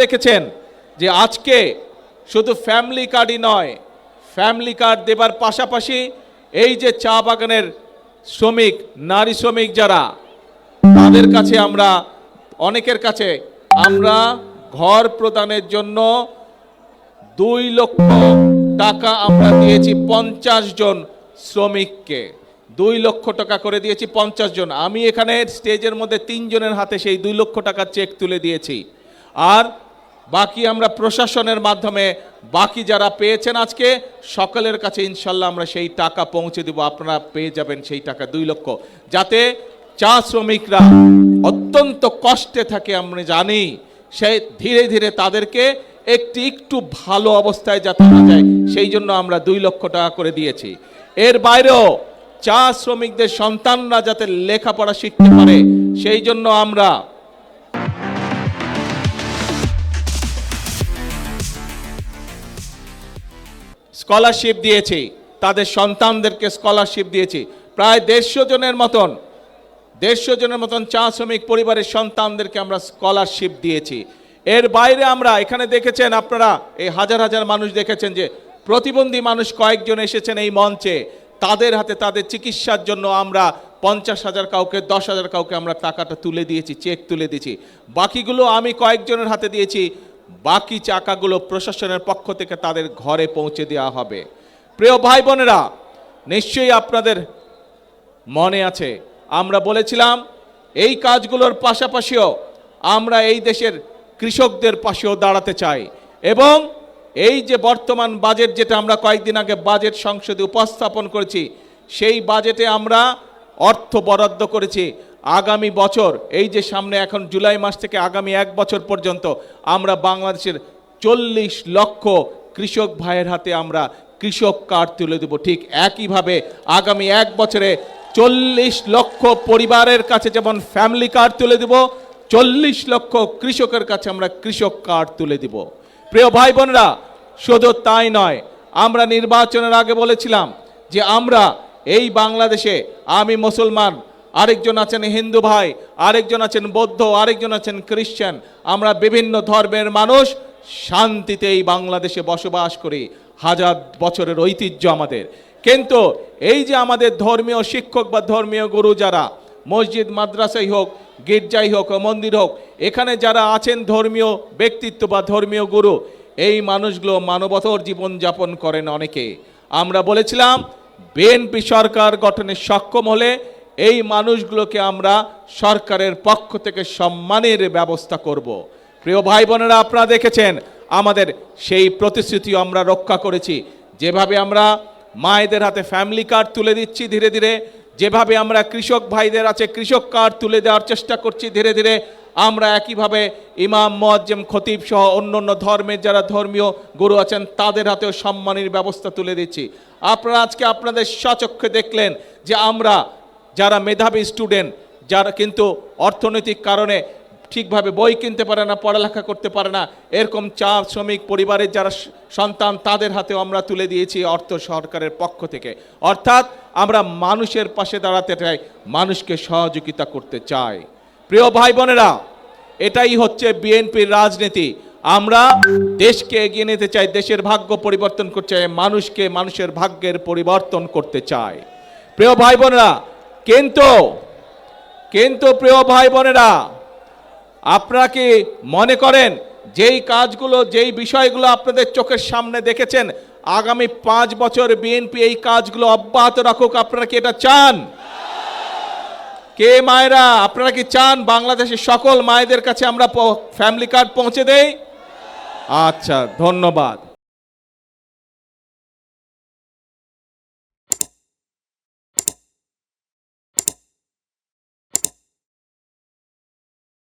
দেখেছেন যে আজকে শুধু ফ্যামিলি কার্ডই নয়, ফ্যামিলি কার্ড দেবার পাশাপাশি এই যে চা বাগানের শ্রমিক, নারী শ্রমিক যারা, তাদের কাছে আমরা অনেকের কাছে আমরা ঘর প্রদানের জন্য 2 লক্ষ টাকা আমরা দিয়েছি 50 জন শ্রমিককে। 2 লক্ষ টাকা করে দিয়েছি 50 জন। আমি এখানে স্টেজের মধ্যে 3 জনের হাতে সেই 2 লক্ষ টাকার চেক তুলে দিয়েছি। আর বাকি আমরা প্রশাসনের মাধ্যমে বাকি যারা পেয়েছেন আজকে সকলের কাছে ইনশাল্লাহ আমরা সেই টাকা পৌঁছে দেব। আপনারা পেয়ে যাবেন সেই টাকা 2 লক্ষ, যাতে চা শ্রমিকরা অত্যন্ত কষ্টে থাকে আমরা জানি, সে ধীরে ধীরে তাদেরকে একটু ভালো অবস্থায় যাতে আনা যায়, সেই জন্য আমরা 2 লক্ষ টাকা করে দিয়েছি। এর বাইরেও চা শ্রমিকদের সন্তানরা যাতে লেখাপড়া শিখতে পারে, সেই জন্য আমরা স্কলারশিপ দিয়েছি, তাদের সন্তানদেরকে স্কলারশিপ দিয়েছি। প্রায় 150 জনের মতন চা শ্রমিক পরিবারের সন্তানদেরকে আমরা স্কলারশিপ দিয়েছি। এর বাইরে আমরা এখানে দেখেছেন, আপনারা এই হাজার হাজার মানুষ দেখেছেন যে প্রতিবন্ধী মানুষ কয়েকজন এসেছেন এই মঞ্চে, তাদের হাতে তাদের চিকিৎসার জন্য আমরা 50,000 কাউকে, 10,000 কাউকে আমরা টাকাটা তুলে দিয়েছি, চেক তুলে দিয়েছি। বাকিগুলো আমি কয়েকজনের হাতে দিয়েছি, বাকি টাকাগুলো প্রশাসনের পক্ষ থেকে তাদের ঘরে পৌঁছে দেওয়া হবে। প্রিয় ভাই বোনেরা, নিশ্চয়ই আপনাদের মনে আছে আমরা বলেছিলাম এই কাজগুলোর পাশাপাশিও আমরা এই দেশের কৃষকদের পাশেও দাঁড়াতে চাই, এবং এই যে বর্তমান বাজেট, যেটা আমরা কয়েকদিন আগে বাজেট সংসদে উপস্থাপন করেছি, সেই বাজেটে আমরা অর্থ বরাদ্দ করেছি আগামী বছর, এই যে সামনে এখন জুলাই মাস থেকে আগামী 1 বছর পর্যন্ত আমরা বাংলাদেশের 40 লক্ষ কৃষক ভাইয়ের হাতে আমরা কৃষক কার্ড তুলে দেব। ঠিক একইভাবে আগামী 1 বছরে 40 লক্ষ পরিবারের কাছে যেমন ফ্যামিলি কার্ড তুলে দেব, 40 লক্ষ কৃষকের কাছে আমরা কৃষক কার্ড তুলে দেব। প্রিয় ভাই বোনেরা, শুধু তাই নয়, আমরা নির্বাচনের আগে বলেছিলাম যে আমরা এই বাংলাদেশে, আমি মুসলমান, আরেকজন আছেন হিন্দু ভাই, আরেকজন আছেন বৌদ্ধ, আরেকজন আছেন খ্রিস্টান, আমরা বিভিন্ন ধর্মের মানুষ শান্তিতে এই বাংলাদেশে বসবাস করি, হাজার বছরের ঐতিহ্য আমাদের। কিন্তু এই যে আমাদের ধর্মীয় শিক্ষক বা ধর্মীয় গুরু যারা, মসজিদ মাদ্রাসাই হোক, গির্জাই হোক, মন্দির হোক, এখানে যারা আছেন ধর্মীয় ব্যক্তিত্ব বা ধর্মীয় গুরু, এই মানুষগুলো মানবতর জীবনযাপন করেন অনেকে। আমরা বলেছিলাম বিএনপি সরকার গঠনে সক্ষম হলে এই মানুষগুলোকে আমরা সরকারের পক্ষ থেকে সম্মানের ব্যবস্থা করব। প্রিয় ভাই বোনেরা, আপনারা দেখেছেন আমাদের সেই প্রতিশ্রুতি আমরা রক্ষা করেছি। যেভাবে আমরা মায়েদের হাতে ফ্যামিলি কার্ড তুলে দিচ্ছি ধীরে ধীরে, যেভাবে আমরা কৃষক ভাইদের আছে কৃষক কার্ড তুলে দেওয়ার চেষ্টা করছি ধীরে ধীরে, আমরা একইভাবে ইমাম, মুয়াজ্জিম, খতিব সহ অন্য ধর্মের যারা ধর্মীয় গুরু আছেন তাদের হাতেও সম্মানের ব্যবস্থা তুলে দিচ্ছি। আপনারা আজকে আপনাদের স্বচক্ষে দেখলেন যে আমরা যারা মেধাবী স্টুডেন্ট, যারা কিন্তু অর্থনৈতিক কারণে ঠিকভাবে বই কিনতে পারে না, পড়ালেখা করতে পারে না, এরকম চা শ্রমিক পরিবারের যারা সন্তান, তাদের হাতেও আমরা তুলে দিয়েছি অর্থ সরকারের পক্ষ থেকে। অর্থাৎ আমরা মানুষের পাশে দাঁড়াতে চাই, মানুষকে সহযোগিতা করতে চাই। প্রিয় ভাই বোনেরা, এটাই হচ্ছে বিএনপির রাজনীতি। আমরা দেশকে এগিয়ে নিতে চাই, দেশের ভাগ্য পরিবর্তন করতে চাই, মানুষকে মানুষের ভাগ্যের পরিবর্তন করতে চাই। প্রিয় ভাই বোনেরা, কিন্তু প্রিয় ভাই বোনেরা, আপনারা কি মনে করেন যেই কাজগুলো, যেই বিষয়গুলো আপনাদের চোখের সামনে দেখেছেন, আগামী 5 বছর বিএনপি এই কাজগুলো অব্যাহত রাখুক? আপনারা কি এটা চান? কে মায়েরা, আপনারা কি চান বাংলাদেশের সকল মায়েদের কাছে আমরা ফ্যামিলি কার্ড পৌঁছে দেই? আচ্ছা, ধন্যবাদ।